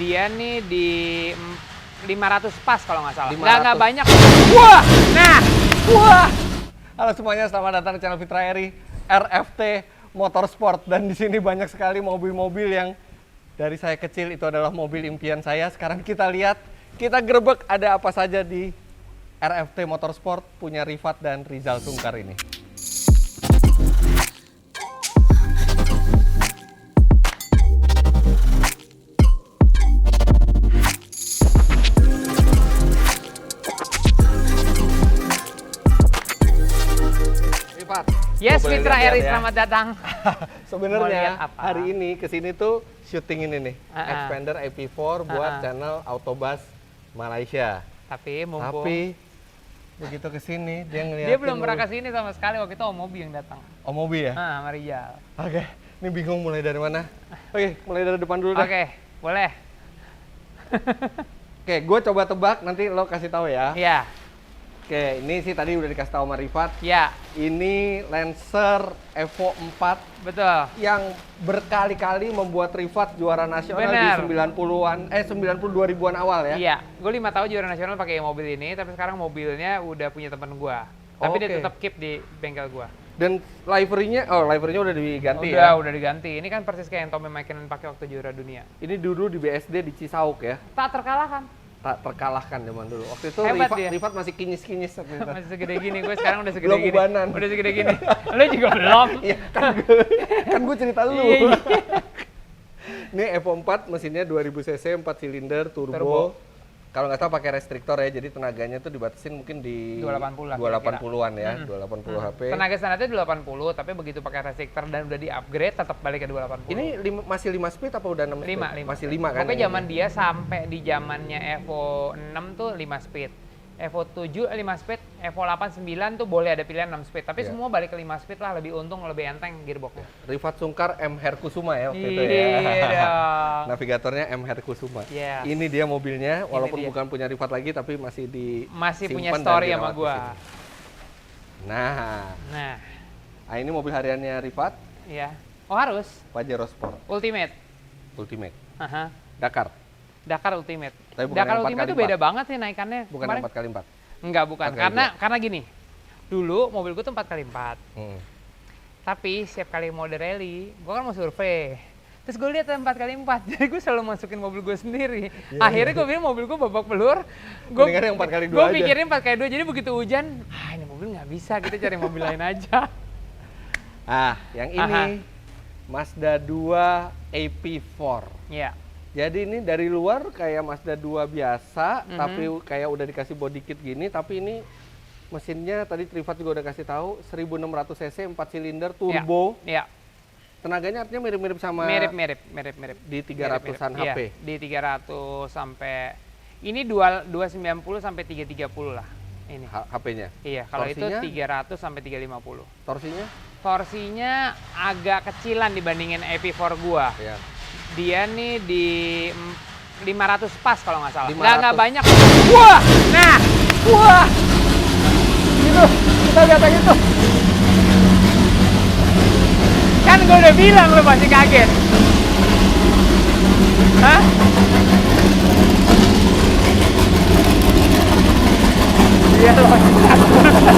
Dia nih di 500 pas kalau nggak salah. 500. Nggak banyak. Wah, nah, wah. Halo semuanya, selamat datang di channel Fitra Eri RFT Motorsport. Dan di sini banyak sekali mobil-mobil yang dari saya kecil itu adalah mobil impian saya. Sekarang kita lihat, kita gerebek ada apa saja di RFT Motorsport punya Rifat dan Rizal Sungkar ini. Rifat, Yes, boleh Fitra lihat-lihat Eri, ya. selamat datang. Mau lihat Sebenarnya apa? hari ini kesini tuh syuting ini nih, Xpander AP4 buat channel Autobus Malaysia. Tapi mumpung Tapi begitu kesini dia ngeliatin. dia belum pernah kesini sama sekali, waktu itu Om Mobi yang datang. Oh, mobil ya? Sama Rizal. Oke, ini bingung mulai dari mana. Oke, mulai dari depan dulu deh. Oke, boleh. Oke, gue coba tebak, nanti lo kasih tahu ya. Iya, Oke, ini sih tadi udah dikasih tahu sama Rifat. iya, Ini Lancer Evo 4 betul. yang berkali-kali membuat Rifat juara nasional Benar. di 92 ribuan awal ya. Iya, gue 5 tahun juara nasional pakai mobil ini, tapi sekarang mobilnya udah punya teman gue. Tapi dia Oke. tetap keep di bengkel gue. Dan livery-nya udah diganti ya. Udah diganti. Ini kan persis kayak yang Tommy Mäkinen pakai waktu juara dunia. Ini dulu di BSD di Cisauk ya. Tak terkalahkan. Tak terkalahkan zaman dulu. Waktu itu Hebat dia. Rifat masih kinyis-kinyis waktu itu. Masih segede gini, gue sekarang udah segede Belum gini. ubanan. Udah segede gini. Lo juga belum. Iya, kan gue cerita lu. Iya, iya. Ini Evo 4 mesinnya 2000 cc 4 silinder turbo. Turbo. Kalau nggak salah pakai restriktor ya, jadi tenaganya tuh dibatasin mungkin di 280 lah 280-an ya, 280 HP. Tenaga standarnya 280, tapi begitu pakai restriktor dan udah di-upgrade tetap balik ke 280. Ini masih 5 speed apa udah 6 speed? 5. Masih 5 kan? Pokoknya yang zaman ini? dia sampai di zamannya Evo 6 tuh 5 speed. Evo 7 5 speed, Evo 8 9 tuh boleh ada pilihan 6 speed, tapi Iya. semua balik ke 5 speed lah, lebih untung, lebih enteng gearboxnya. Rifat Sungkar M Herkusuma ya waktu itu Iya ya. dong. Navigatornya M Herkusuma. Yes. Ini dia mobilnya, walaupun dia. bukan punya Rifat lagi tapi masih Masih punya disimpan dan story sama dirawat di gua. sini. Nah, Nah, ini mobil hariannya Rifat, iya. Oh harus Pajero Sport Ultimate. Ultimate Aha. Dakar. Dakar Ultimate. Tapi bukan Dakar yang 4x4. Ultimate tuh beda banget nih naikannya. Bukan Kemarin- yang 4x4. Enggak, bukan. 4x2. Karena gini. Dulu mobil gue tuh 4x4. Hmm. Tapi setiap kali mode rally, gue kan mau survei. Terus gue lihat 4x4, jadi gue selalu masukin mobil gue sendiri. Akhirnya gue bilang mobil gue babak belur. Mendingan yang 4x2 Gue aja. pikirin 4x2, jadi begitu hujan, ini mobil nggak bisa, kita cari mobil lain aja. Yang ini Mazda 2 AP4. Iya, Jadi ini dari luar kayak Mazda 2 biasa, Mhm. tapi kayak udah dikasih body kit gini, tapi ini mesinnya tadi Rifat juga udah kasih tahu 1600 cc 4 silinder turbo. iya. Tenaganya artinya mirip-mirip sama Mirip. di 300-an Mirip. HP. Iya, di 300 sampai ini 290 sampai 330 lah ini. HP-nya. Iya, kalau itu Torsinya? 300 sampai 350. Torsinya? Torsinya agak kecilan dibandingin AP4 gua. Ya. Dia nih di 500 pas kalau nggak salah. 500. Nggak banyak. Wah, nah, wah. Itu, kita lihat yang itu. Kan gue udah bilang lu pasti kaget. Hah? Iya lo pasti kaget.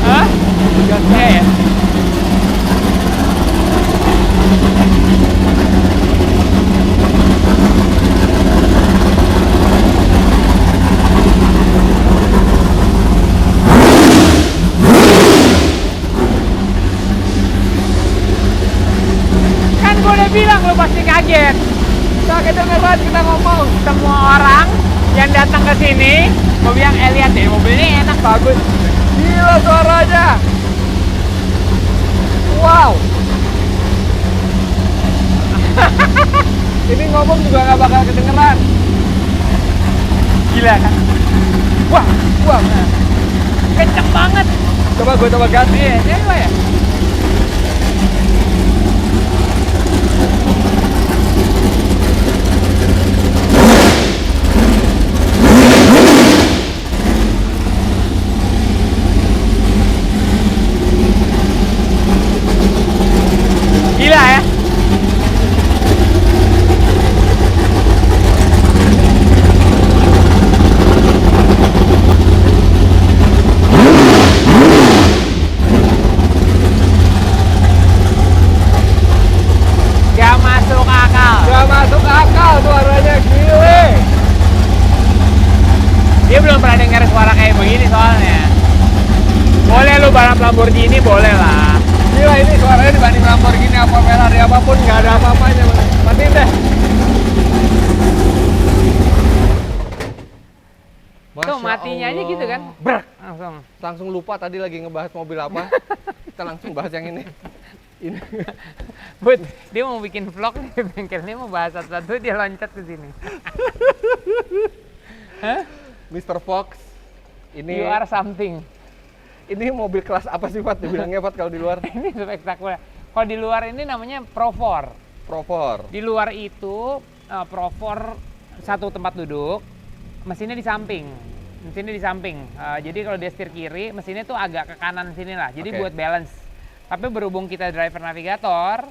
Hah? Iya ya. Kan gue udah bilang lu pasti kaget. Kita kedengeran kita ngomong. Semua orang yang datang ke sini, gue bilang, lihat deh mobil ini enak, bagus. Gila suaranya. Wow. Ini ngomong juga nggak bakal kedengeran. Gila kan? Wah, wah. Kenceng banget. Coba gue coba gas. Iya, ini apa ya? Gila ya? Matiin deh. Tuh matinya aja gitu kan. Brak. Langsung Lupa tadi lagi ngebahas mobil apa. Kita langsung bahas yang ini. Ini. But dia mau bikin vlog nih, bengkelnya mau bahas satu-satu, dia loncat ke sini. Hah? Mr. Fox. Ini You are something. Ini mobil kelas apa sih, Pat? Dibilangnya, Pat, kalau di luar? Ini spektakuler. Kalau di luar ini namanya Pro 4. Pro 4. Di luar itu Pro 4 satu tempat duduk, mesinnya di samping. Mesinnya di samping. Jadi kalau dia setir kiri, mesinnya tuh agak ke kanan sini lah. Jadi buat balance. Tapi berhubung kita driver navigator,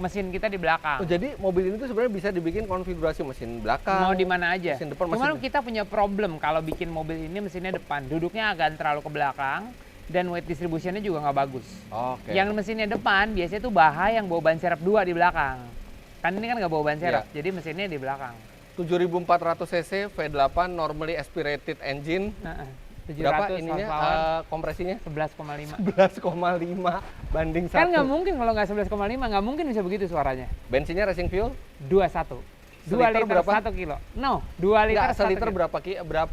mesin kita di belakang. Oh, jadi mobil ini tuh sebenarnya bisa dibikin konfigurasi mesin belakang. Mau di mana aja. Mesin depan, Cuman kita punya problem kalau bikin mobil ini mesinnya depan. Duduknya agak terlalu ke belakang dan weight distributionnya juga nggak bagus. Oke. Yang mesinnya depan biasanya tuh bahaya yang bawa ban serep 2 di belakang. Kan ini kan nggak bawa ban serep, jadi mesinnya di belakang. 7400 cc V8 normally aspirated engine. 700 Berapa ininya horsepower, kompresinya? 11,5. 11,5 banding 1. Kan nggak mungkin kalau nggak 11,5, nggak mungkin bisa begitu suaranya. Bensinnya racing fuel? 21. 2 Seliter liter berapa? 1 kilo. No, 2 liter Nggak, 1 seliter kilo. berapa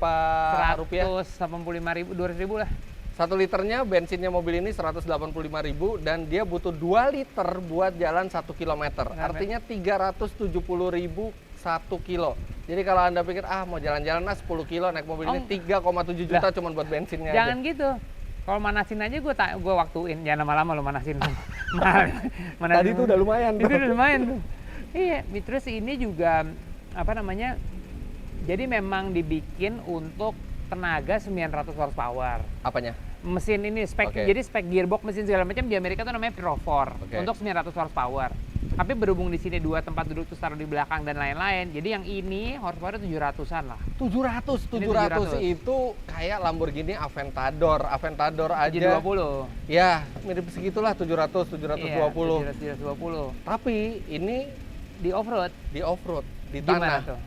rupiah? 185.000, 200.000 lah. 1 liternya bensinnya mobil ini 185.000 dan dia butuh 2 liter buat jalan 1 km. Artinya 370.000 1 kilo. Jadi kalau Anda pikir mau jalan-jalan 10 kilo naik mobil ini 3,7 juta cuma buat bensinnya Jangan aja. gitu. Kalau manasin aja gue waktuin. Jangan lama-lama lo manasin. Tadi tuh udah lumayan. Itu udah lumayan tuh. Iya, terus ini juga apa namanya? Jadi memang dibikin untuk tenaga 900 horsepower. Apanya? Mesin ini jadi spek gearbox, mesin segala macam di Amerika tuh namanya Pro 4 untuk 900 horsepower. Tapi berhubung di sini 2 tempat duduk terus taruh di belakang dan lain-lain, jadi yang ini horsepower 700-an lah. 700 itu kayak Lamborghini Aventador aja. 720. Ya, mirip segitulah 720. Iya, 720. Tapi ini Di off-road. Di Gimana tanah. tuh?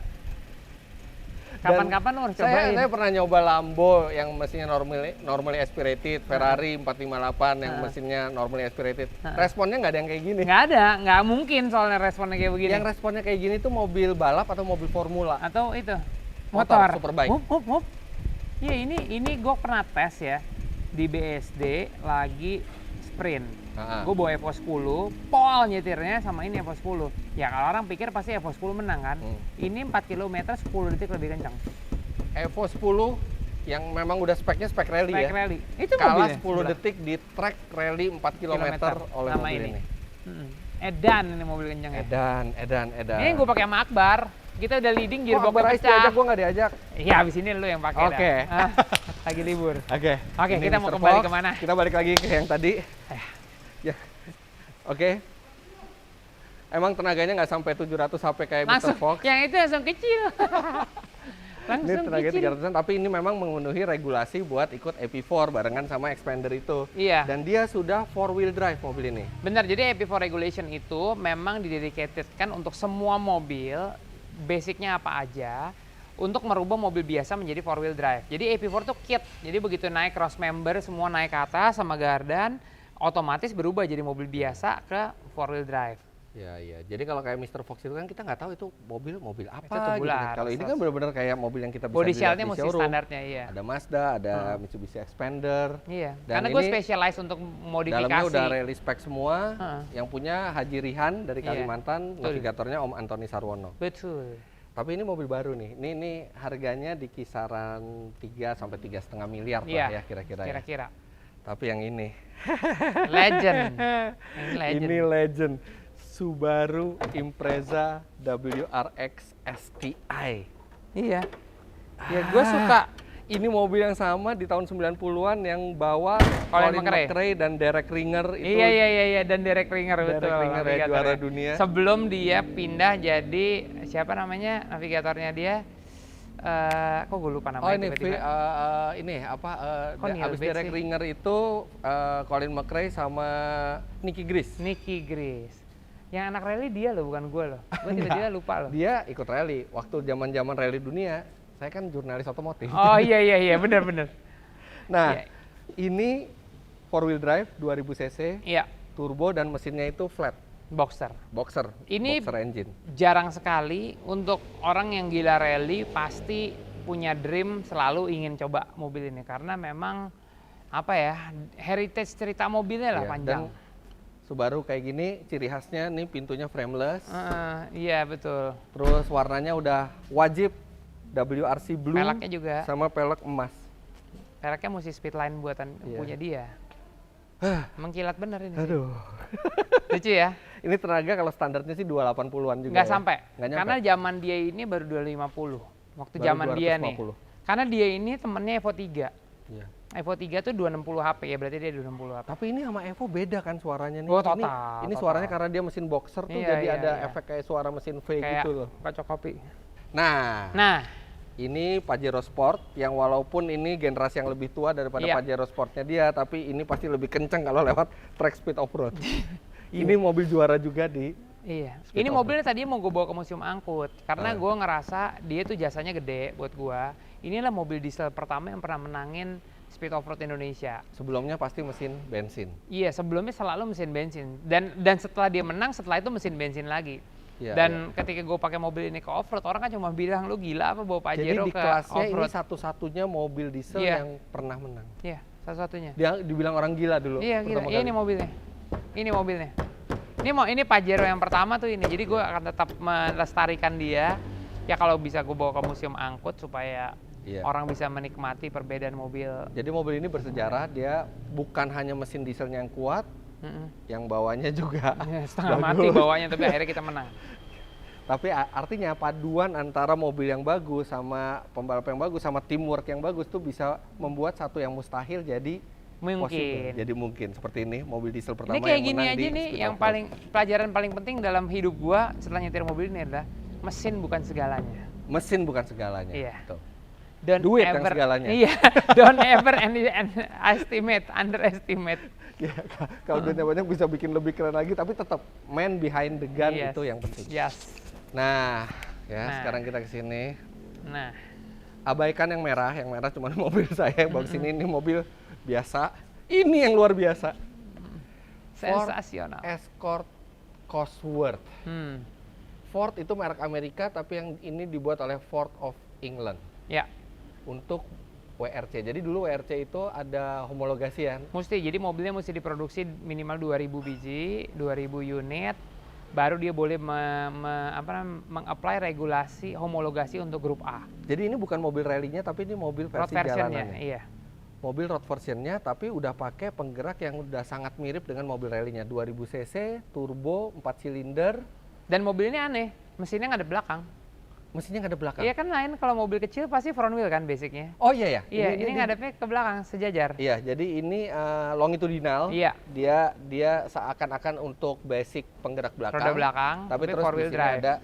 Kapan-kapan lo harus cobain. Saya pernah nyoba Lambo yang mesinnya normally aspirated, Ferrari 458 yang mesinnya normally aspirated. Responnya nggak ada yang kayak gini. Nggak ada, nggak mungkin soalnya responnya kayak begini. Yang responnya kayak gini tuh mobil balap atau mobil formula? Atau itu Motor Superbike. Hup. Iya, ini gue pernah tes ya di BSD lagi sprint. Gue bawa Evo 10, pol nyetirnya sama ini Evo 10. Ya kalau orang pikir pasti Evo 10 menang kan. Ini 4 km 10 detik lebih kencang. Evo 10 yang memang udah spek rally ya. Spek rally. Itu kalah mobilnya 10 detik di track rally 4 km oleh sama mobil ini. Edan ini mobil kencangnya. Edan. Ini gue pakai sama Akbar. Kita udah leading gearbox Akbar diajak, gue nggak diajak. Iya, abis ini lu yang pakai. Oke. Lagi libur. Oke, kita mau kembali kemana? Kita balik lagi ke yang tadi. Ya. Oke. Emang tenaganya nggak sampai 700 HP kayak Mr. Fox. Yang itu langsung kecil. Ini tenaganya 300-an, tapi ini memang memenuhi regulasi buat ikut AP4 barengan sama Expander itu. Iya. Dan dia sudah 4-wheel drive mobil ini. Benar, jadi AP4 regulation itu memang didedicatedkan untuk semua mobil, basicnya apa aja, untuk merubah mobil biasa menjadi 4-wheel drive. Jadi AP4 tuh kit, jadi begitu naik cross member, semua naik ke atas sama gardan, otomatis berubah jadi mobil biasa ke 4-wheel drive. Ya. Jadi kalau kayak Mr. Fox itu kan kita nggak tahu itu mobil apa itu gitu. Kalau ini kan benar-benar kayak mobil yang kita bisa body lihat shell-nya di mesti showroom. standarnya, iya. Ada Mazda, ada Mitsubishi Expander. Iya. Dan Karena gue specialize untuk modifikasi. Dalamnya udah rally spec semua. Yang punya Haji Rihan dari Kalimantan, navigatornya Om Antoni Sarwono. Betul. Tapi ini mobil baru nih. Ini harganya di kisaran 3 sampai 3,5 miliar lah ya kira-kira. Kira-kira. Tapi yang ini legend. Ini legend. Subaru Impreza WRX STI. Iya. Ya gue suka. Ini mobil yang sama di tahun 90-an yang bawa Colin McRae dan Derek Ringer itu. Iya, dan Derek Ringer betul. Derek Ringer ya, juara dunia. Sebelum dia pindah jadi siapa namanya navigatornya dia? Kok gue lupa namanya tiba-tiba. Abis Derek Ringer itu Colin McRae sama Nicky Gris. Yang anak rally dia loh, bukan gue loh. Gue tiba-tiba lupa loh. Dia ikut rally waktu zaman rally dunia. Saya kan jurnalis otomotif. Oh iya, benar. Nah, ini 4-wheel drive 2000 cc, iya, turbo dan mesinnya itu flat. Boxster. Boxer. Ini Boxer engine. jarang sekali untuk orang yang gila rally pasti punya dream selalu ingin coba mobil ini karena memang apa ya, heritage cerita mobilnya lah Iya, panjang. Dan Subaru kayak gini ciri khasnya nih pintunya frameless. Iya betul. Terus warnanya udah wajib WRC blue Peleknya juga. sama pelek emas. Peleknya mesti speedline buatan Iya. punya dia. Mengkilat bener ini. Aduh. Lucu ya? Ini tenaga kalau standarnya sih 280-an juga. Nggak ya? sampai. Nggak nyampe. Karena zaman dia ini baru 250. Waktu Baru zaman dia nih. 250. Karena dia ini temennya Evo 3. Iya. Evo 3 tuh 260 HP ya, berarti dia 260 HP. Tapi ini sama Evo beda kan suaranya nih. Oh, Ini total. suaranya karena dia mesin boxer tuh Iya, jadi iya, ada iya. efek kayak suara mesin V Kayak gitu loh. kocok kopi. Nah, ini Pajero Sport yang walaupun ini generasi yang lebih tua daripada Iya. Pajero Sportnya dia, tapi ini pasti lebih kenceng kalau lewat track speed off-road. Ini mobil juara juga di Iya. Speed Ini off-road. mobilnya tadi mau gue bawa ke museum angkut karena gue ngerasa dia tuh jasanya gede buat gue. Inilah mobil diesel pertama yang pernah menangin Speed Off-Road Indonesia. sebelumnya pasti mesin bensin. Iya, sebelumnya selalu mesin bensin. Dan setelah dia menang, setelah itu mesin bensin lagi. Iya, Dan ketika gue pakai mobil ini ke off-road, orang kan cuma bilang, lu gila apa bawa Jadi Pajero di ke kelasnya ini off-road? satu-satunya mobil diesel Iya. yang pernah menang. Iya, satu-satunya. Dia dibilang orang gila dulu. Iya, gila. pertama Ini kali. mobilnya. Ini mobilnya. Ini Pajero yang pertama tuh ini. Jadi gue akan tetap melestarikan dia. Ya kalau bisa gue bawa ke museum angkut supaya Iya. orang bisa menikmati perbedaan mobil. Jadi mobil ini bersejarah, dia bukan hanya mesin dieselnya yang kuat, Mm-mm. yang bawahnya juga Ya, setengah mati bagus. bawahnya, tapi akhirnya kita menang. Tapi artinya paduan antara mobil yang bagus sama pembalap yang bagus sama teamwork yang bagus tuh bisa membuat satu yang mustahil jadi Mungkin. possible. Jadi mungkin seperti ini mobil diesel pertama Ini kayak yang gini menang aja di nih, Speed yang Off-Road. paling pelajaran paling penting dalam hidup gua setelah nyetir mobil ini adalah mesin bukan segalanya. Mesin bukan segalanya. Iya. Tuh. Don't Duit yang segalanya. Iya, don't ever underestimate. Ya, kalau duitnya banyak bisa bikin lebih keren lagi, tapi tetap man behind the gun Yes. itu yang penting. Yes. Nah, ya Nah. sekarang kita ke sini. Nah, Abaikan yang merah cuma mobil saya yang bagus ini mobil biasa. Ini yang luar biasa. Ford sensasional. Escort Cosworth. Hmm. Ford itu merek Amerika, tapi yang ini dibuat oleh Ford of England Ya, untuk WRC. Jadi dulu WRC itu ada homologasi ya. mesti. Jadi mobilnya mesti diproduksi minimal 2000 biji, 2000 unit, baru dia boleh meng-apply regulasi homologasi untuk grup A. Jadi ini bukan mobil rally-nya, tapi ini mobil Road versi versionnya, jalanannya. iya. Mobil road versionnya, tapi udah pakai penggerak yang udah sangat mirip dengan mobil rally-nya. 2000 cc, turbo, 4 silinder. Dan mobil ini aneh, mesinnya nggak ada belakang. Mesinnya nggak ada belakang. Iya kan, lain kalau mobil kecil pasti front wheel kan basicnya. Oh iya ya. Iya, ini ngadepnya ke belakang sejajar. Iya, jadi ini longitudinal. Iya. Dia seakan-akan untuk basic penggerak belakang. Roda belakang, Tapi terus four di wheel sini drive. ada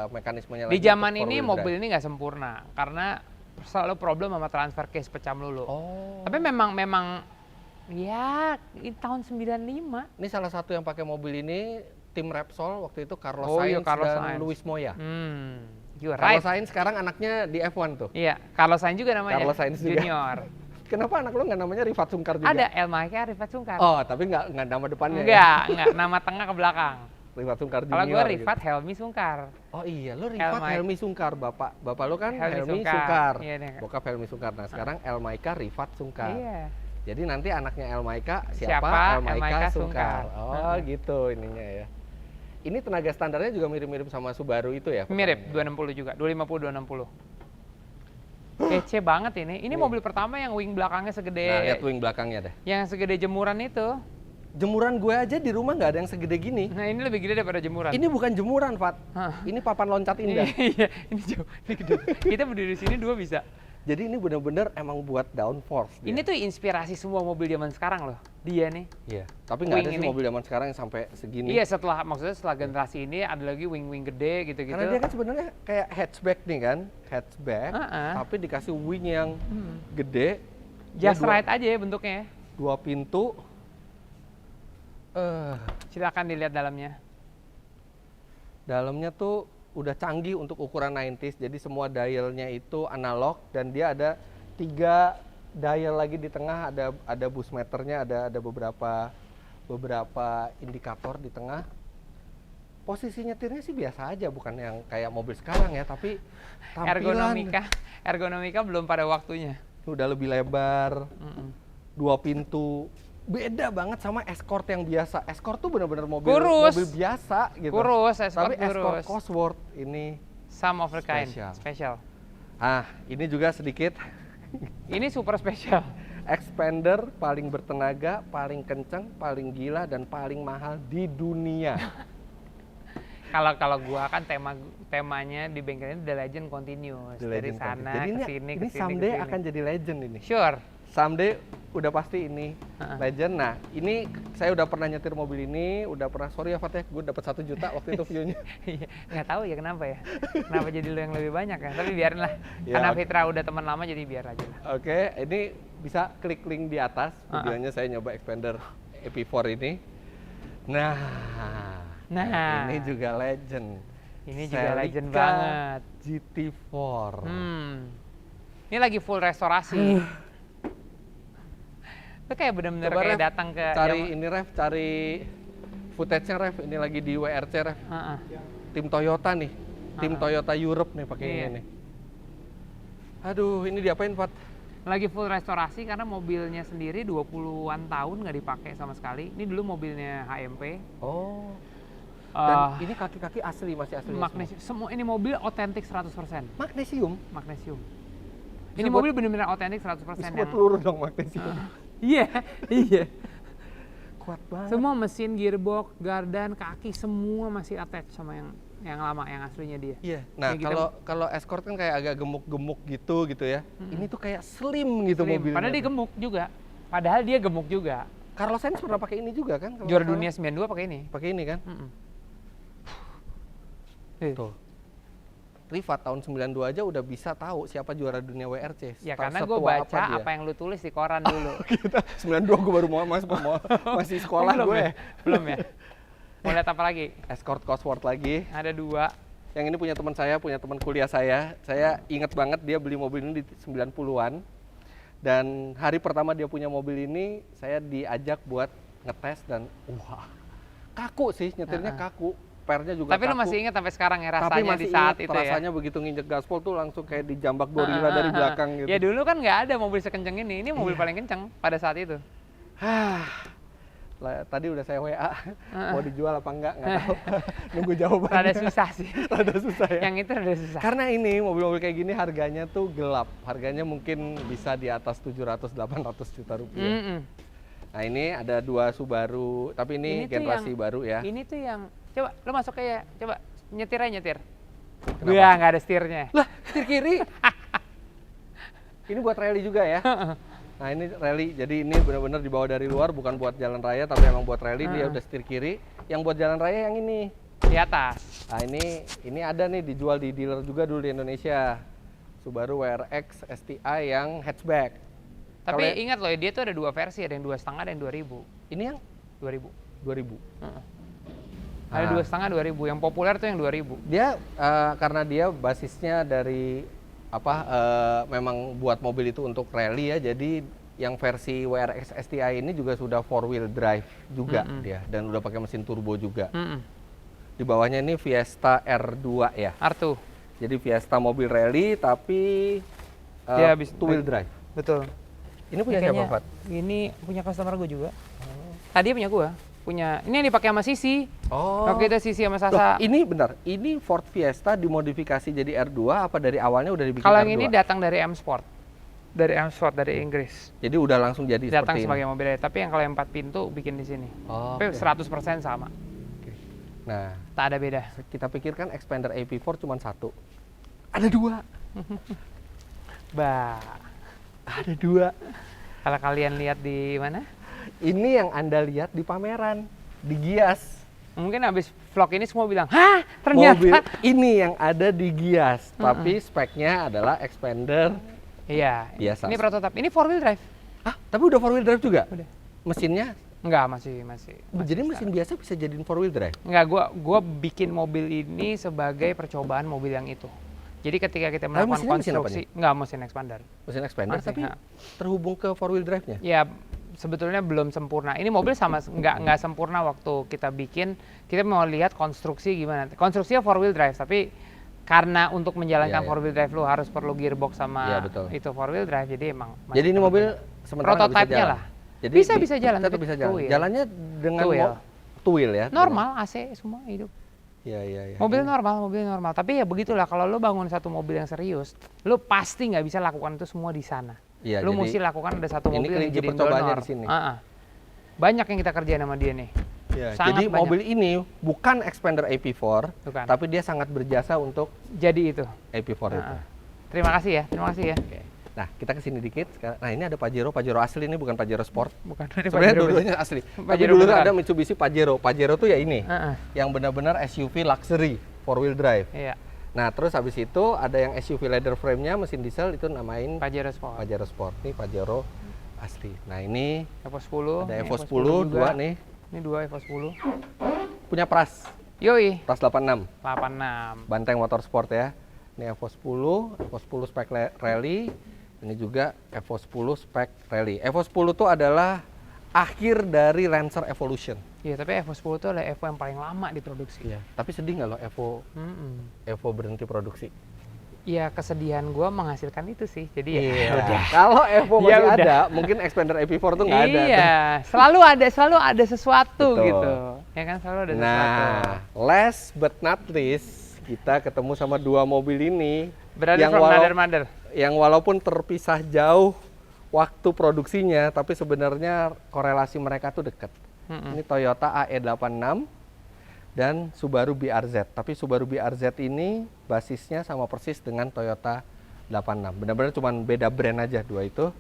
mekanismenya Di lagi zaman untuk four ini wheel mobil drive. ini nggak sempurna karena selalu problem sama transfer case pecah melulu. Oh. Tapi memang ya ini tahun 95. Ini salah satu yang pakai mobil ini tim Repsol waktu itu Carlos Oh Sainz iya, Carlos dan Sainz. Luis Moya. You are Carlos right. Sainz sekarang anaknya di F1 tuh. Iya, Carlos Sainz juga namanya. Carlos Sainz juga. Junior. Kenapa anak lo nggak namanya Rifat Sungkar juga? Ada Elmaika Rifat Sungkar. Oh, tapi nggak nama depannya. Ya? Enggak, nama tengah ke belakang. Rifat Sungkar Kalau Junior. gue Rifat Helmi Sungkar. Gitu. Oh iya, lo Rifat Elmaika. Helmi Sungkar, bapak lo kan Helmi Helmi Sungkar. Sungkar. Iya, deh. Bokap Helmi Sungkar. Nah sekarang Elmaika Rifat Sungkar. Iya. Jadi nanti anaknya Elmaika Siapa? Elmaika Elmaika Sungkar. Sungkar. Oh gitu ininya ya. Ini tenaga standarnya juga mirip-mirip sama Subaru itu ya? Mirip, 260 juga, 250, 260. Kece banget ini. Ini mobil pertama yang wing belakangnya Nah, segede, lihat wing belakangnya deh. yang segede jemuran itu. Jemuran gue aja di rumah nggak ada yang segede gini. Nah ini lebih gede daripada jemuran. Ini bukan jemuran, Fat. Hah. Ini papan loncat indah. Iya, ini jauh, ini gede. Kita berdiri di sini dua bisa. Jadi ini bener-bener emang buat downforce. dia. Ini tuh inspirasi semua mobil zaman sekarang loh. Dia nih. Iya. Tapi nggak ada wing sih ini. mobil zaman sekarang yang sampai segini. Iya, maksudnya setelah generasi ini ada lagi wing-wing gede gitu-gitu. Karena dia kan sebenarnya kayak hatchback nih kan, hatchback. Tapi dikasih wing yang gede. Dia Just right aja ya bentuknya. Dua pintu. Silakan dilihat dalamnya. Dalamnya tuh udah canggih untuk ukuran 90s, jadi semua dialnya itu analog dan dia ada 3 dial lagi di tengah, ada bus meternya, ada beberapa indikator di tengah. posisi nyetirnya sih biasa aja, bukan yang kayak mobil sekarang ya, tapi tampilan ergonomika belum pada waktunya. udah lebih lebar, 2 pintu. Beda banget sama Escort yang biasa. Escort tuh bener-bener mobil biasa gitu. Kurus, Escort tapi kurus. Escort Cosworth ini Some of the kind, spesial. special. Ah, ini juga sedikit Ini super spesial. expander paling bertenaga, paling kenceng, paling gila, dan paling mahal di dunia. Kalau gua kan temanya di bengkel ini The Legend Continuous. The Dari Legend sana Jadi ke sini ini someday akan jadi legend ini. Sure. Someday udah pasti ini legend. Nah, ini saya udah pernah nyetir mobil ini, udah pernah, sorry ya Fat ya, gue dapat 1 juta waktu itu view-nya. Iya, nggak tahu ya kenapa ya. Kenapa jadi lo yang lebih banyak ya? Tapi biarin lah. Ya, Karena oke. Fitra udah teman lama jadi biar aja lah. Oke, ini bisa klik link di atas videonya saya nyoba expander EP4 ini. Nah, ini juga legend. Ini juga legend Celica banget. GT4. Ini lagi full restorasi. Itu kayak bener-bener Coba, kayak Ref, datang ke cari ini Ref, cari footage-nya Ref. Ini lagi di WRC Ref. Tim Toyota nih. Tim Toyota Europe nih pakai ini nih. Aduh, ini diapain, Pat? lagi full restorasi karena mobilnya sendiri 20-an tahun nggak dipakai sama sekali. Ini dulu mobilnya HMP. Oh. Dan ini kaki-kaki asli, masih asli. Magnesium. Semua ini mobil otentik 100%. Magnesium? Magnesium. Bisa Ini buat- mobil benar-benar otentik 100%. Bisa buat peluru dong magnesium. Iya, iya. Kuat banget. Semua mesin, gearbox, gardan, kaki semua masih attach sama yang lama, yang aslinya dia. Iya. Nah, Kayak kita- kalau Escort kan kayak agak gemuk-gemuk gitu ya. Ini tuh kayak slim gitu Slim. mobilnya. Padahal dia gemuk juga. Padahal dia gemuk juga. Carlos Sainz pernah pakai ini juga kan? kalau Juara nggak dunia salah? 92 pakai ini. Pakai ini kan? Tuh. Rifat tahun 92 aja udah bisa tahu siapa juara dunia WRC. Ya karena gue Setua baca dia. apa yang lu tulis di koran dulu. Kita 92 gue baru masih sekolah belum gue. ya? Belum ya? Mau lihat apa lagi? Escort Cosworth lagi. Ada 2. Yang ini punya teman saya, punya teman kuliah saya. Saya ingat banget dia beli mobil ini di 90-an. Dan hari pertama dia punya mobil ini, saya diajak buat ngetes dan wah, kaku sih, nyetirnya kaku. Pernya juga Tapi kaku. lu masih ingat sampai sekarang ya Tapi rasanya masih di saat ingat itu ya? rasanya begitu nginjek gaspol tuh langsung kayak dijambak gorila dari belakang gitu. Ya dulu kan nggak ada mobil sekenceng ini. Ini mobil paling kenceng pada saat itu. Tadi udah saya WA, mau dijual apa enggak tahu. Nunggu jawabannya. Rada susah sih. Rada susah ya. Yang itu rada susah. Karena ini mobil-mobil kayak gini harganya tuh gelap. Harganya mungkin bisa di atas 700-800 juta rupiah. Nah ini ada 2 Subaru, tapi ini tuh generasi yang- baru ya. Ini tuh yang coba lu masuk kayak coba nyetir aja nyetir. Kenapa? Wah, nggak ada setirnya. Lah, setir kiri. Ini buat rally juga ya. Nah ini rally, jadi ini benar-benar dibawa dari luar, bukan buat jalan raya, tapi emang buat rally. Dia udah setir kiri. Yang buat jalan raya yang ini. Di atas. Nah ini ada nih dijual di dealer juga dulu di Indonesia. Subaru WRX STI yang hatchback. Tapi Kalau ingat loh, dia tuh ada 2 versi, ada yang 2,5 ada yang 2000. ini yang 2000. 2000. Ada 2,5 2000. Yang populer tuh yang 2000. Dia karena dia basisnya dari memang buat mobil itu untuk rally ya. Jadi yang versi WRX STI ini juga sudah 4-wheel drive juga dia dan udah pakai mesin turbo juga. Di bawahnya ini Fiesta R2 ya. R2. Jadi Fiesta mobil rally tapi Dia habis 2-wheel drive. Betul. Ini punya siapa, Kayaknya Fat? Ini punya customer gue juga. Tadi punya gue. Ini yang dipakai sama Sisi. Oh. Waktu itu Sisi sama Loh, Sasa. ini benar. Ini Ford Fiesta dimodifikasi jadi R2 apa dari awalnya udah dibikin Kalau R2? yang ini datang dari M Sport. Dari M Sport dari Inggris. Jadi udah langsung jadi Datang seperti sebagai ini. mobil. Tapi yang kalau yang 4 pintu bikin di sini. Oh, Tapi oke. 100% sama. Nah, Tak ada beda. kita pikirkan Expander AP4 cuma 1. Ada 2. Ada 2. Kalau kalian lihat di mana? Ini yang Anda lihat di pameran, di Gias. Mungkin habis vlog ini semua bilang, hah ternyata. Mobil ini yang ada di Gias, tapi speknya adalah Expander. Iya. Biasa. Ini prototipe. Ini 4-wheel drive. Ah, tapi udah 4-wheel drive juga? Udah. Mesinnya? Enggak, masih Jadi mesin biasa bisa jadiin 4-wheel drive? Enggak, gua bikin mobil ini sebagai percobaan mobil yang itu. Jadi ketika kita Tapi melakukan mesinnya mesin apa konstruksi, enggak mesin expander. Mesin Expander, Masih, tapi ha. terhubung ke 4-wheel drive-nya? Ya sebetulnya belum sempurna. Ini mobil sama nggak sempurna waktu kita bikin. Kita mau lihat konstruksi gimana. Konstruksinya 4 wheel drive, tapi karena untuk menjalankan 4 wheel drive lu harus perlu gearbox sama itu 4 wheel drive, jadi emang. Jadi ini mobil sementara prototipe-nya lah. Jadi bisa jalan. Tetap bisa jalan. Jalannya dengan two wheel ya. Normal, AC semua hidup. Iya. Mobil normal. Tapi ya begitulah, kalau lu bangun satu mobil yang serius, lu pasti nggak bisa lakukan itu semua di sana. Iya, lu mesti lakukan ada satu mobil yang jadi percobaannya di sini. Banyak yang kita kerjain sama dia nih. Ya, jadi banyak. Mobil ini bukan Xpander AP4, tapi dia sangat berjasa untuk jadi itu. AP4 itu. Terima kasih ya. Oke. Nah, kita kesini dikit. Nah, ini ada Pajero asli, ini bukan Pajero Sport. Bukan. Sebenarnya dua-duanya asli. Tapi dulu ada Mitsubishi Pajero. Pajero tuh ya ini, yang benar-benar SUV luxury, 4 wheel drive. Iya. Nah, terus habis itu ada yang SUV leather frame-nya, mesin diesel, itu namain Pajero Sport. Pajero Sport. Ini Pajero asli. Nah, ini Evo 10. Ada Evo 10 dua nih. Ini 2 Evo 10. Punya Pras. Yoi. Pras 86. 86. Banteng Motorsport ya. Ini Evo 10 spek rally. Ini juga Evo 10 spek rally. Evo 10 itu adalah akhir dari Lancer Evolution. Iya, tapi Evo 10 itu adalah Evo yang paling lama diproduksi. Iya. Tapi sedih nggak loh Evo berhenti produksi? Iya, kesedihan gue menghasilkan itu sih. Jadi udah. Kalau Evo masih ada, mungkin Xpander AP4 tuh nggak ada. Iya, selalu ada sesuatu. Betul. Gitu. Ya kan, selalu ada sesuatu. Nah, last but not least, kita ketemu sama dua mobil ini. Berada from mother. Yang walaupun terpisah jauh waktu produksinya, tapi sebenarnya korelasi mereka tuh dekat. Ini Toyota AE86 dan Subaru BRZ. Tapi Subaru BRZ ini basisnya sama persis dengan Toyota 86. Benar-benar cuma beda brand aja dua itu.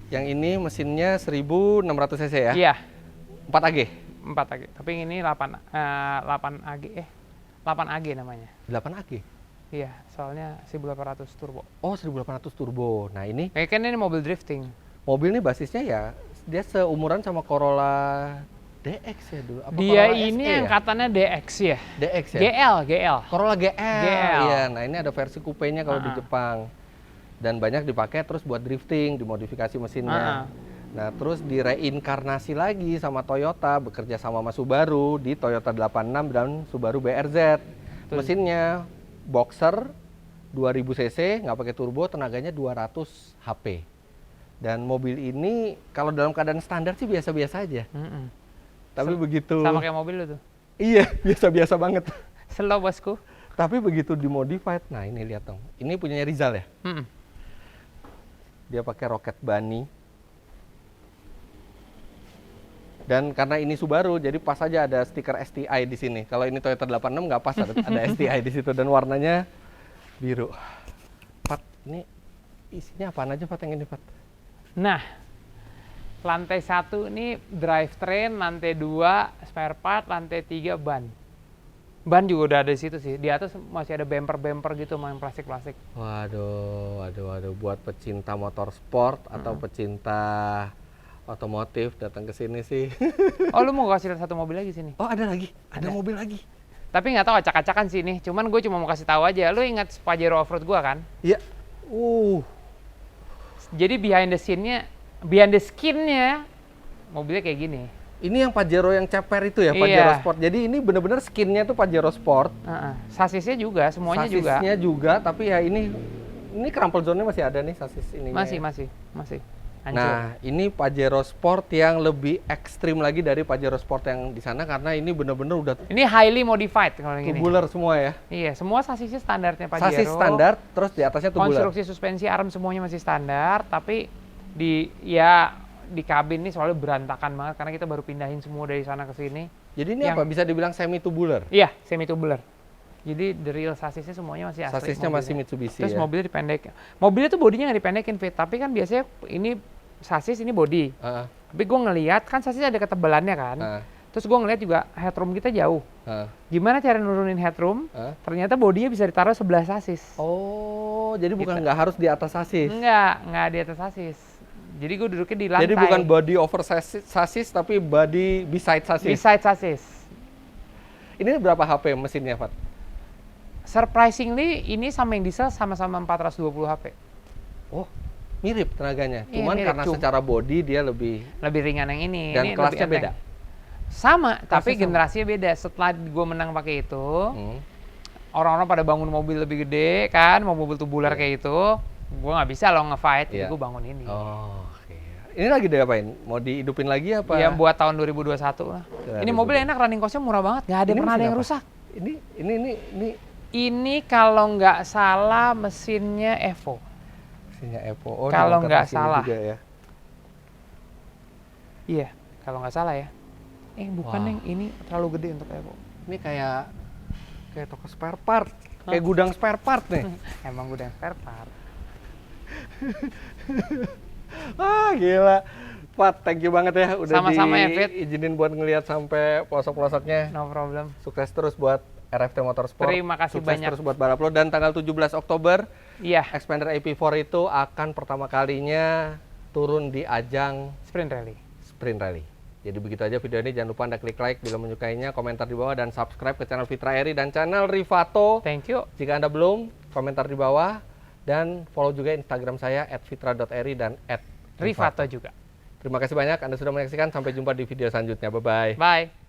Yang ini mesinnya 1600 cc ya? Iya. 4 AG? 4 AG. Tapi ini 8 AG. 8 AG namanya. 8 AG? Iya, soalnya 1800 turbo. Oh, 1800 turbo. Nah, ini kan ini mobil drifting. Mobil ini basisnya ya dia seumuran sama Corolla DX ya dulu. Apa dia Corolla ini SE angkatannya DX ya? DX ya? GL. Corolla GL. Iya, nah ini ada versi coupe-nya kalau di Jepang. Dan banyak dipakai terus buat drifting, dimodifikasi mesinnya. Nah, terus direinkarnasi lagi sama Toyota, bekerja sama Subaru di Toyota 86 dan Subaru BRZ. Mesinnya boxer 2000 cc, nggak pakai turbo, tenaganya 200 HP. Dan mobil ini kalau dalam keadaan standar sih biasa-biasa aja. Tapi begitu... Sama kayak mobil lu tuh? Iya, biasa-biasa banget. Slow bosku. Tapi begitu dimodified, nah ini lihat dong. Ini punyanya Rizal ya? Dia pakai Rocket Bunny. Dan karena ini Subaru, jadi pas aja ada stiker STI di sini. Kalau ini Toyota 86 nggak pas, ada STI di situ dan warnanya biru. Pat, ini isinya apaan aja Pat yang ini Pat? Nah, lantai 1 ini drivetrain, lantai 2 spare part, lantai 3 ban. Ban juga udah ada di situ sih. Di atas masih ada bumper-bumper gitu, main plastik-plastik. Waduh. Buat pecinta motorsport atau pecinta otomotif datang ke sini sih. Oh, lu mau kasih lihat satu mobil lagi sini? Oh, ada lagi? Ada mobil lagi? Tapi nggak tahu acak-acakan sih ini. Cuman gue cuma mau kasih tahu aja. Lu ingat Pajero Offroad gue kan? Iya. Jadi behind the skin-nya mobilnya kayak gini. Ini yang Pajero yang ceper itu ya, Pajero Sport. Jadi ini bener-bener skinnya tuh Pajero Sport. Sasisnya juga, semuanya juga. Sasisnya juga, tapi ya ini crumple zone-nya masih ada nih sasis ini. Masih. Hancur. Nah, ini Pajero Sport yang lebih ekstrim lagi dari Pajero Sport yang di sana karena ini bener-bener udah... Ini highly modified kalau yang ini. Tubular semua ya? Iya, semua sasisnya standarnya Pajero. Sasis standar, terus di atasnya tubular. Konstruksi suspensi arm semuanya masih standar, tapi di kabin ini soalnya berantakan banget karena kita baru pindahin semua dari sana ke sini. Jadi ini apa? Bisa dibilang semi tubular? Iya, semi tubular. Jadi the real sasisnya semuanya masih asli. Sasisnya masih Mitsubishi. Terus mobilnya dipendekin. Mobilnya tuh bodinya nggak dipendekin, Fit. Tapi kan biasanya ini sasis, ini body. Tapi gue ngelihat kan sasis ada ketebalannya kan. Terus gue ngelihat juga headroom kita jauh. Gimana cara nurunin headroom? Ternyata bodinya bisa ditaruh sebelah sasis. Oh, jadi bukan nggak harus di atas sasis? Nggak di atas sasis. Jadi gue duduknya di lantai. Jadi bukan body over sasis, tapi body beside sasis? Beside sasis. Ini berapa HP mesinnya, Fat? Surprisingly, ini sama yang diesel sama-sama 420 HP. Oh, Mirip tenaganya, Iya, cuman mirip, karena cuma secara body dia lebih lebih ringan yang ini. dan ini kelasnya lebih beda. enteng. Sama, tapi sama. generasinya beda. Setelah gue menang pakai itu, orang-orang pada bangun mobil lebih gede kan, mau mobil tubular kayak itu, gue nggak bisa loh nge-fight, jadi gue bangun ini. Oh, iya. Ini lagi diapain? Mau dihidupin lagi apa? Iya, buat tahun 2021 lah. Ini mobil enak, running cost-nya murah banget, nggak ada Ini pernah ada mesin yang apa? rusak. Ini Ini kalau nggak salah mesinnya Evo. mesinnya Evo. Oh, Kalau diangkat nggak di sini salah. juga ya. Iya, kalau nggak salah ya. Bukan Wah. Neng, ini terlalu gede untuk Evo. Ini kayak toko spare part, kayak gudang spare part nih. Emang udah spare part. Gila. Pat, thank you banget ya udah Sama-sama ya, Fit. diizinin buat ngelihat sampai pelosok-pelosoknya. No problem. Sukses terus buat RFT Motorsport. Terima kasih Sukses banyak. terus buat balap lo. Dan tanggal 17 Oktober, Iya, Xpander AP4 itu akan pertama kalinya turun di ajang sprint rally. Sprint Rally. Jadi begitu aja video ini. Jangan lupa Anda klik like bila menyukainya, komentar di bawah, dan subscribe ke channel Fitra Eri dan channel Rivato. Thank you. Jika Anda belum, komentar di bawah. Dan follow juga Instagram saya @fitra.eri dan Rivato juga. Terima kasih banyak Anda sudah menyaksikan. Sampai jumpa di video selanjutnya. Bye-bye. Bye.